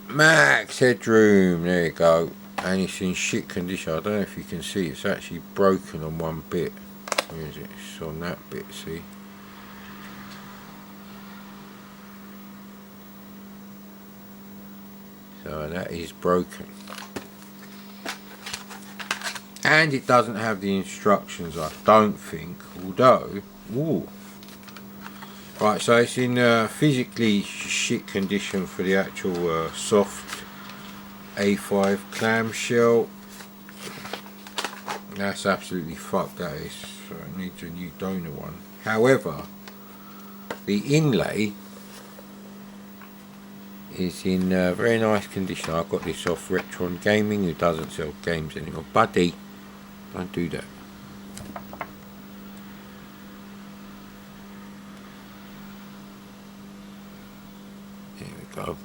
Max Headroom, there you go. And it's in shit condition. I don't know if you can see, it's actually broken on one bit. Where is it? It's on that bit, see? So that is broken. And it doesn't have the instructions, I don't think, although, ooh. Right, so it's in physically shit condition for the actual soft A5 clamshell. That's absolutely fucked, that is. So it needs a new donor one. However, the inlay is in very nice condition. I got this off Retron Gaming, who doesn't sell games anymore. Buddy, don't do that. There we go.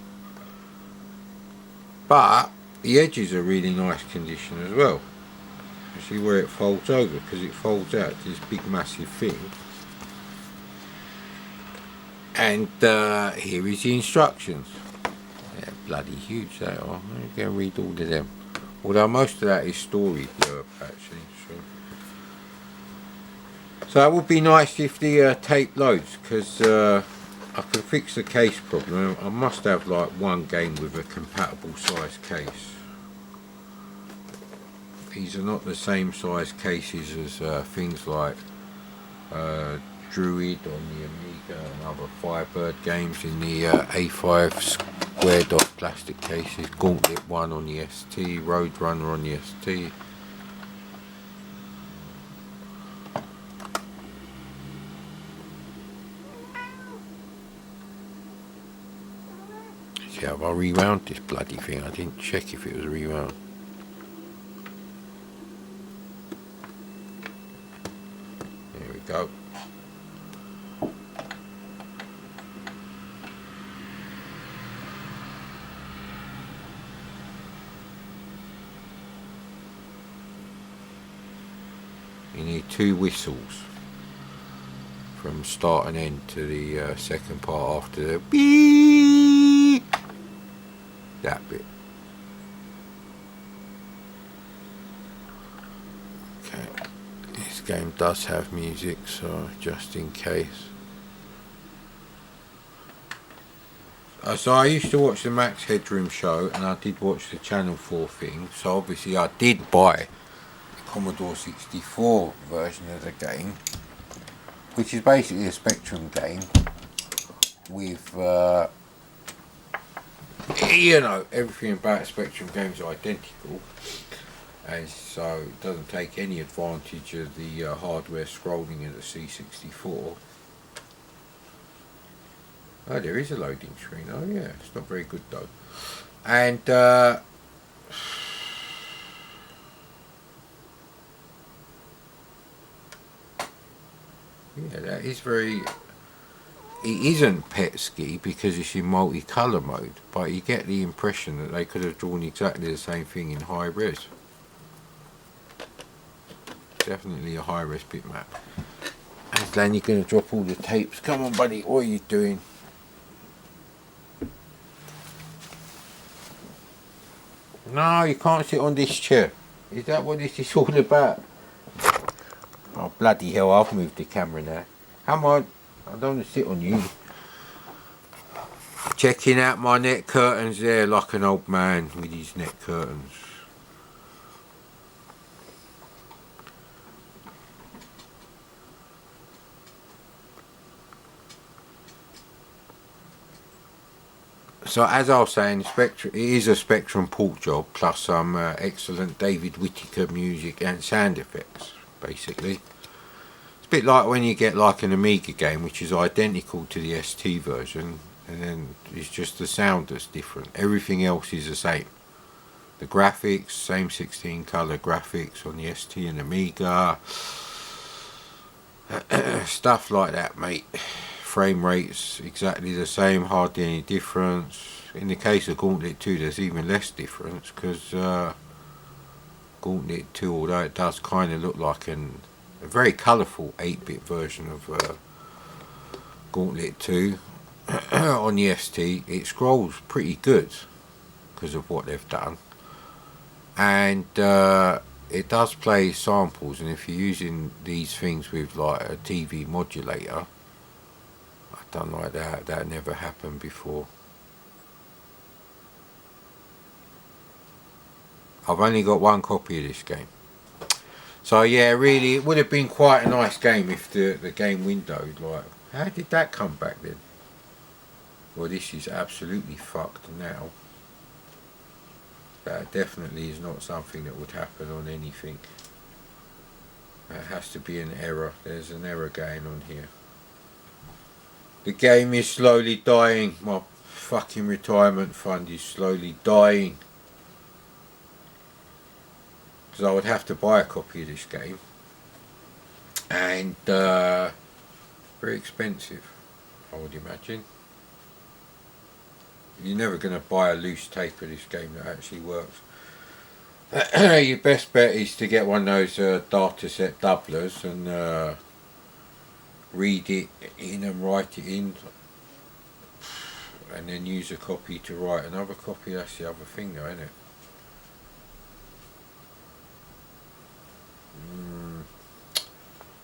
But the edges are really nice condition as well. You see where it folds over, because it folds out to this big massive thing. And here is the instructions. They're bloody huge, they are. I'm going to read all of them. Although most of that is story blurb actually. So it would be nice if the tape loads, because I can fix the case problem. I must have like one game with a compatible size case. These are not the same size cases as things like Druid on the Amiga and other Firebird games in the A5 squared off plastic cases. Gauntlet 1 on the ST, Roadrunner on the ST. See, have I rewound this bloody thing? I didn't check if it was rewound. There we go. You need 2 whistles from start and end to the second part after the beep. That bit. Okay, this game does have music, so just in case. So I used to watch the Max Headroom show, and I did watch the Channel 4 thing, so obviously I did buy the Commodore 64 version of the game, which is basically a Spectrum game with you know, everything about Spectrum games are identical, and so it doesn't take any advantage of the hardware scrolling of the C64. Oh, there is a loading screen. Oh yeah, it's not very good though. And yeah, that is very... It isn't pet ski because it's in multicolour mode, but you get the impression that they could have drawn exactly the same thing in high res. Definitely a high res bitmap. And then you're going to drop all the tapes. Come on buddy, what are you doing? No, you can't sit on this chair. Is that what this is all about? Oh bloody hell, I've moved the camera now. Come on. I don't want to sit on you. Checking out my net curtains there like an old man with his net curtains. So as I was saying, Spectrum, it is a Spectrum port job plus some excellent David Whittaker music and sound effects, basically. It's a bit like when you get like an Amiga game which is identical to the ST version, and then it's just the sound that's different. Everything else is the same. The graphics, same 16 colour graphics on the ST and Amiga. Stuff like that, mate. Frame rates exactly the same, hardly any difference. In the case of Gauntlet 2 there's even less difference, because Gauntlet 2, although it does kind of look like a very colourful 8-bit version of Gauntlet 2 on the ST, it scrolls pretty good. because of what they've done. And it does play samples, and if you're using these things with like a TV modulator, I've done like that never happened before. I've only got one copy of this game. So yeah, really, it would have been quite a nice game if the game window, like, how did that come back then? Well, this is absolutely fucked now. That definitely is not something that would happen on anything. That has to be an error. There's an error going on here. The game is slowly dying. My fucking retirement fund is slowly dying. Because I would have to buy a copy of this game. And very expensive, I would imagine. You're never going to buy a loose tape of this game that actually works. Your best bet is to get one of those data set doublers and read it in and write it in, and then use a copy to write another copy. That's the other thing though, isn't it?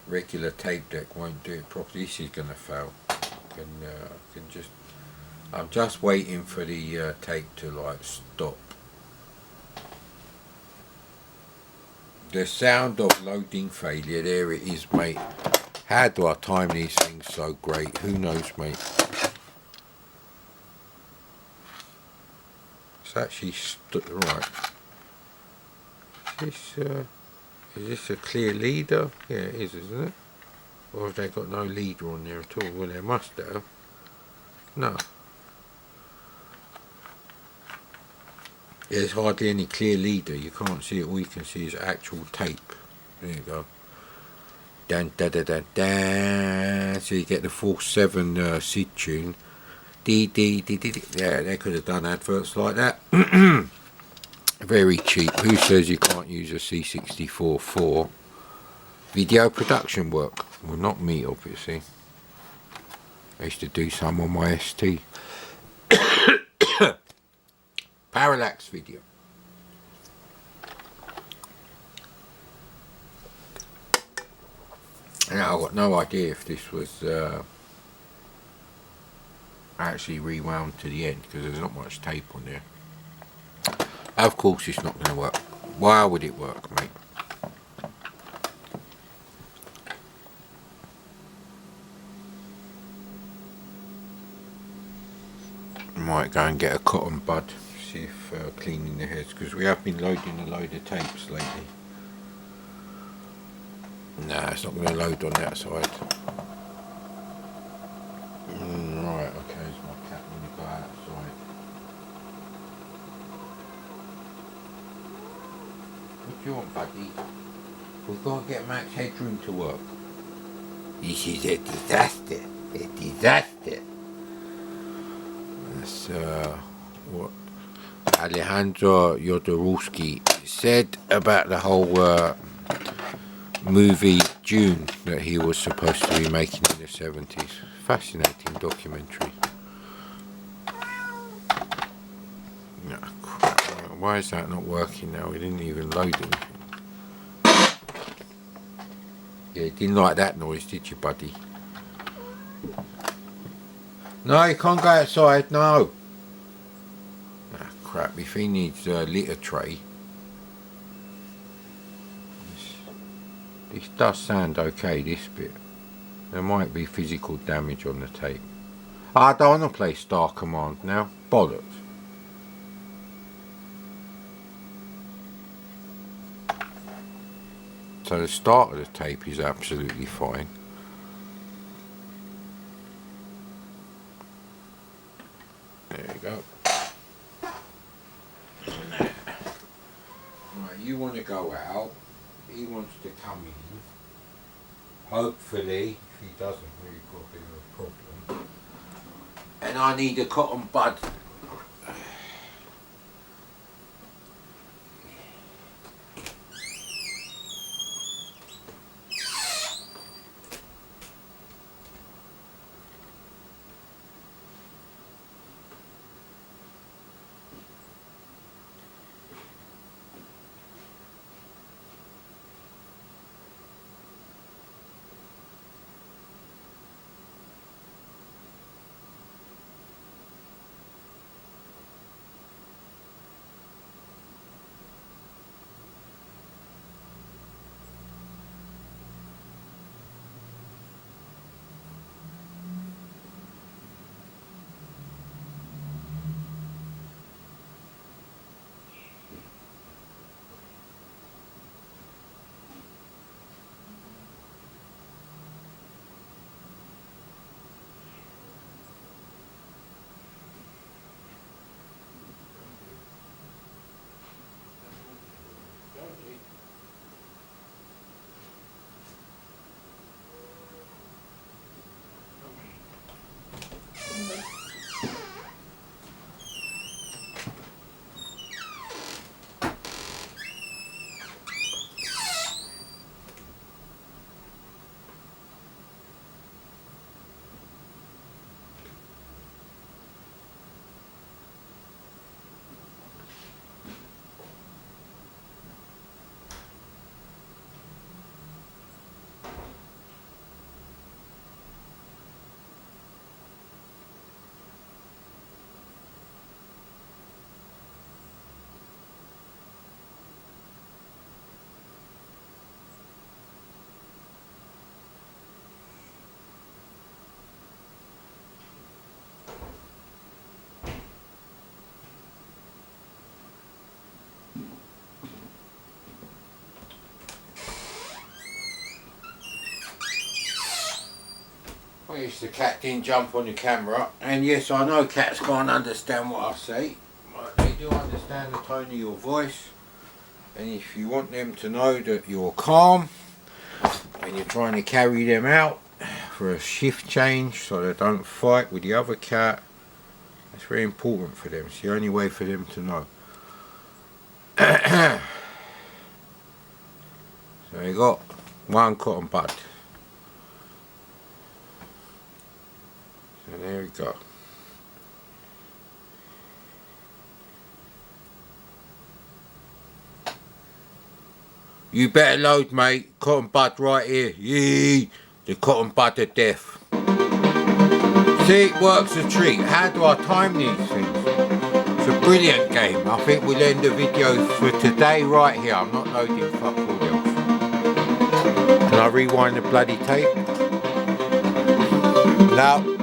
Regular tape deck won't do it properly. This is going to fail. I'm just waiting for the tape to like stop. The sound of loading failure. There it is, mate. How do I time these things so great? Who knows, mate? It's actually right. Is this a clear leader? Yeah, it is, isn't it? Or have they got no leader on there at all? Well, they must have. No. There's hardly any clear leader. You can't see it. All you can see is actual tape. There you go. Dun, da, da, da, da. So you get the full 7 SID tune. Dee, dee, dee, dee, dee. Yeah, they could have done adverts like that. Very cheap. Who says you can't use a C64 for video production work? Well, not me, obviously. I used to do some on my ST. Parallax video. Now, I've got no idea if this was actually rewound to the end, because there's not much tape on there. Of course it's not going to work. Why would it work, mate? Might go and get a cotton bud, see if cleaning the heads, because we have been loading a load of tapes lately. Nah, it's not going to load on that side. Right, okay, it's my cat going to go outside. What do you want, buddy? We've got to get Max Headroom to work. This is a disaster. A disaster. That's what Alejandro Jodorowsky said about the whole movie Dune that he was supposed to be making in the 70s. Fascinating documentary. No, crap. Why is that not working now? We didn't even load anything. Yeah, you didn't like that noise, did you, buddy? No, you can't go outside, no. Ah, crap, if he needs a litter tray. This does sound okay, this bit. There might be physical damage on the tape. I don't want to play Star Command now. Bollocks. So the start of the tape is absolutely fine. There you go. Right, you want to go out. He wants to come in. Hopefully, if he doesn't, we've got a bit of a problem. And I need a cotton bud. Well, yes, the cat didn't jump on the camera, and yes, I know cats can't understand what I say, but they do understand the tone of your voice, and if you want them to know that you're calm, and you're trying to carry them out for a shift change so they don't fight with the other cat, that's very important for them. It's the only way for them to know. So you got one cotton bud. So there we go. You better load, mate. Cotton bud right here. Yee! The cotton bud of death. See, it works a treat. How do I time these things? It's a brilliant game. I think we'll end the video for today right here. I'm not loading fuck all else. Can I rewind the bloody tape? No.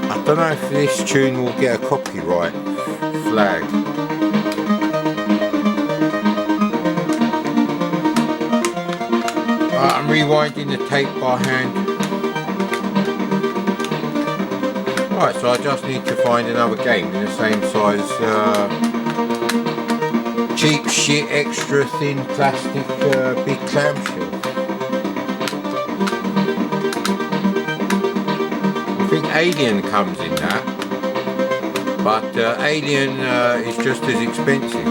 I don't know if this tune will get a copyright flag. I'm rewinding the tape by hand. Right, so I just need to find another game in the same size, cheap shit, extra thin plastic, big clamshell. I think Alien comes in that, but Alien is just as expensive.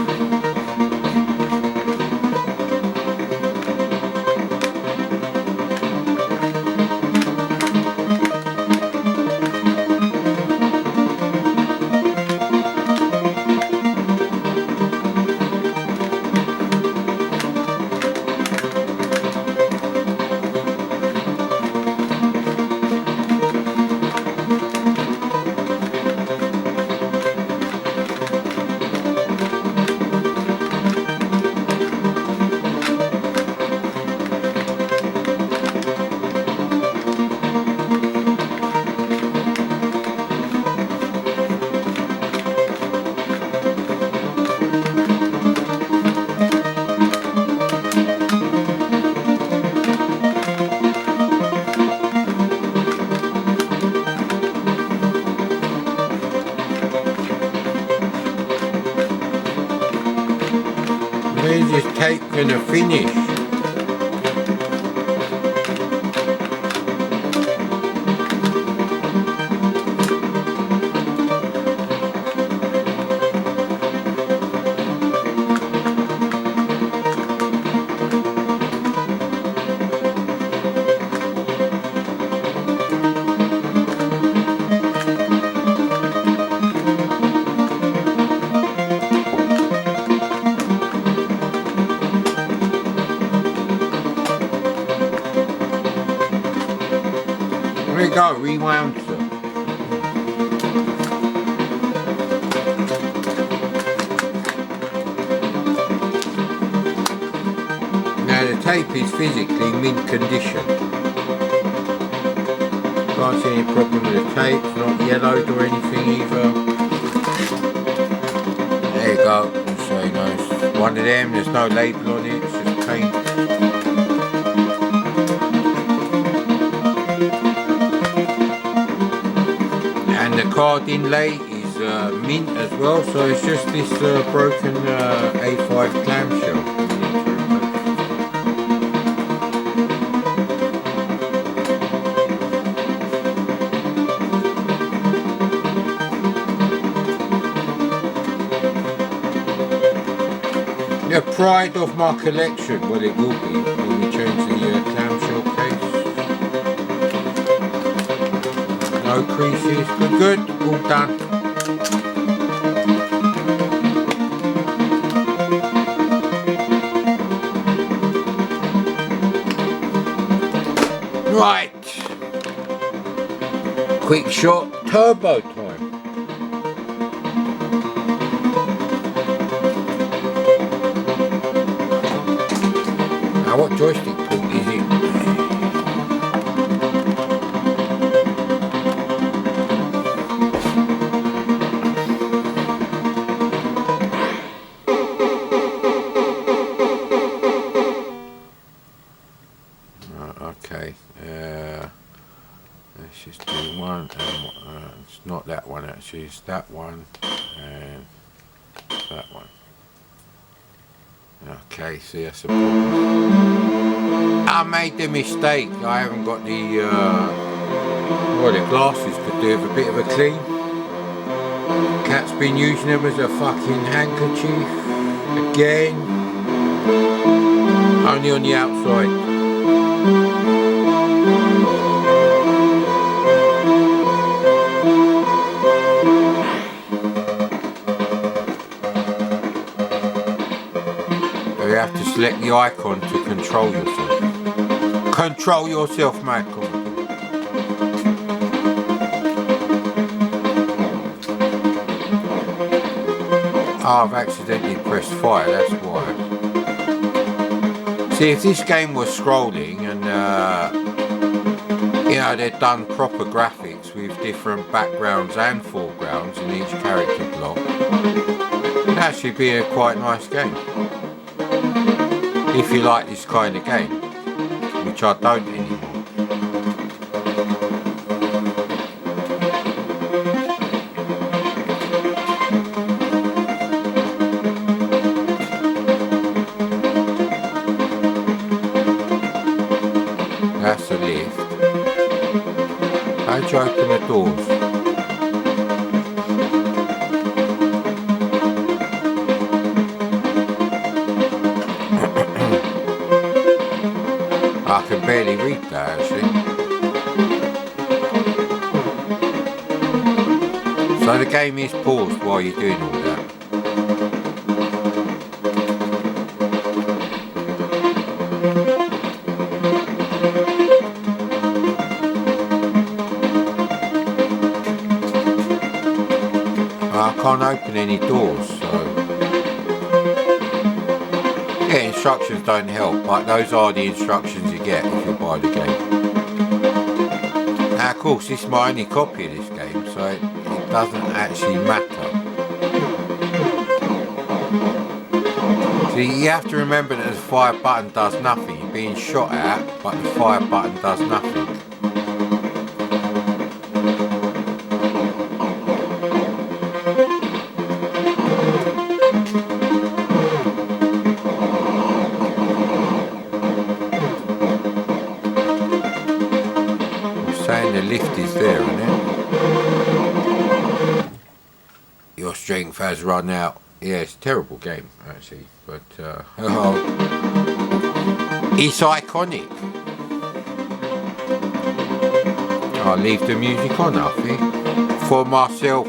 Where's this tape gonna finish? There we go, rewound, sir. Now the tape is physically mint condition. Can't see any problem with the tape, it's not yellowed or anything either. There you go, so you know, it's one of them, there's no label on it, it's just paint. And the card inlay is mint as well, so it's just this broken A5 clamshell. The pride of my collection, well it will be when we change the clamshell case. No creases, good, all done. Right, quick shot, turbo time. Now what joystick port is it? which is that one and that one. Okay, see, that's a problem. I made the mistake. I haven't got the the glasses could do with a bit of a clean. Cat's been using them as a fucking handkerchief again. Only on the outside. You have to select the icon to control yourself. Control yourself, Michael. Oh, I've accidentally pressed fire, that's why. See, if this game was scrolling and you know, they'd done proper graphics with different backgrounds and foregrounds in each character block, it'd actually be a quite nice game. If you like this kind of game, which I don't anymore. That's the lift. How'd you open the doors? I can barely read that actually. So the game is paused while you're doing all that. I can't open any doors, so yeah, instructions don't help, but those are the instructions you get if you buy the game. Now of course this is my only copy of this game, so it doesn't actually matter. See, you have to remember that the fire button does nothing. You're being shot at, but the fire button does nothing. The lift is there, isn't it? Your strength has run out. Yeah, it's a terrible game actually, but it's iconic. I'll leave the music on, I think, for myself.